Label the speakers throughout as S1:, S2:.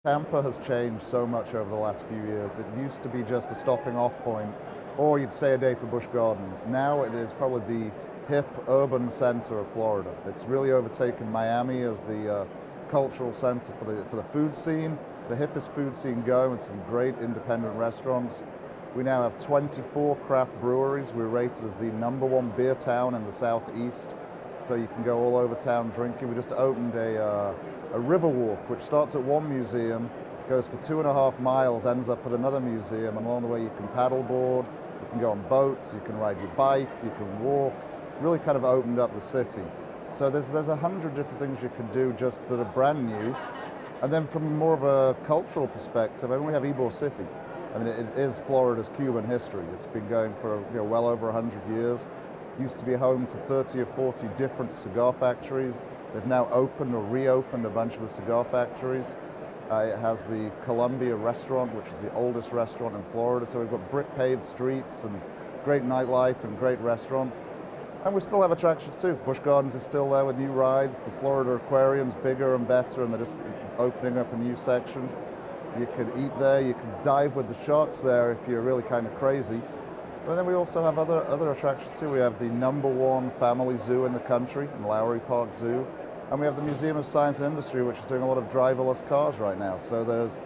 S1: Tampa has changed so much over the last few years. It used to be just a stopping off point, or you'd stay a day for Busch Gardens. Now it is probably the hip urban center of Florida. It's really overtaken Miami as the cultural center for the food scene, the hippest food scene going, with some great independent restaurants. We now have 24 craft breweries. We're rated as the #1 beer town in the Southeast, so you can go all over town drinking. We just opened a river walk, which starts at one museum, goes for 2.5 miles, ends up at another museum, and along the way you can paddleboard, you can go on boats, you can ride your bike, you can walk. It's really kind of opened up the city. So there's 100 different things you can do just that are brand new. And then from more of a cultural perspective, I mean, we have Ybor City. I mean, it is Florida's Cuban history. It's been going for well over 100 years. Used to be home to 30 or 40 different cigar factories. They've now opened or reopened a bunch of the cigar factories. It has the Columbia restaurant, which is the oldest restaurant in Florida. So we've got brick-paved streets and great nightlife and great restaurants. And we still have attractions too. Busch Gardens is still there with new rides. The Florida Aquarium's bigger and better, and they're just opening up a new section. You could eat there, you can dive with the sharks there if you're really kind of crazy. But then we also have other attractions too. We have the #1 family zoo in the country, in Lowry Park Zoo. And we have the Museum of Science and Industry, which is doing a lot of driverless cars right now. So there's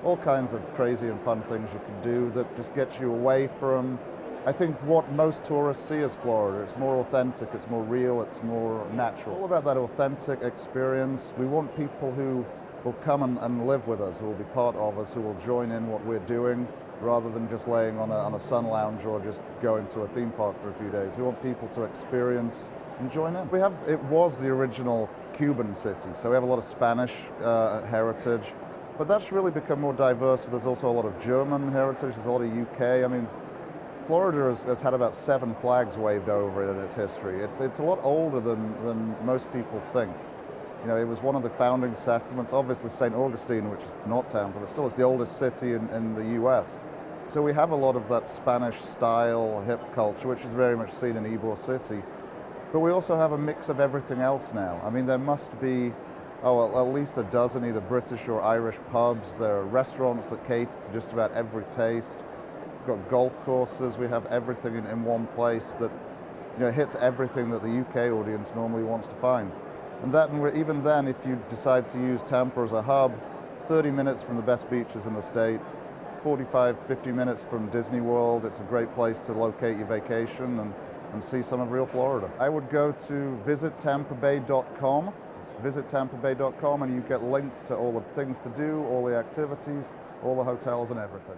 S1: all kinds of crazy and fun things you can do that just gets you away from, I think, what most tourists see as Florida. It's more authentic, it's more real, it's more natural. All about that authentic experience. We want people who will come and live with us, who will be part of us, who will join in what we're doing, rather than just laying on a sun lounge or just going to a theme park for a few days. We want people to experience and join in. It was the original Cuban city, so we have a lot of Spanish heritage, but that's really become more diverse. There's also a lot of German heritage, there's a lot of UK. I mean, Florida has had about 7 flags waved over it in its history. It's a lot older than most people think. You know, it was one of the founding settlements, obviously St. Augustine, which is not Tampa, but still it's the oldest city in the US. So we have a lot of that Spanish style hip culture, which is very much seen in Ybor City. But we also have a mix of everything else now. I mean, there must be, at least a dozen either British or Irish pubs. There are restaurants that cater to just about every taste. We've got golf courses. We have everything in one place that hits everything that the UK audience normally wants to find. And even then, if you decide to use Tampa as a hub, 30 minutes from the best beaches in the state, 45, 50 minutes from Disney World. It's a great place to locate your vacation and see some of real Florida. I would go to visitTampaBay.com. VisitTampaBay.com, and you get links to all the things to do, all the activities, all the hotels and everything.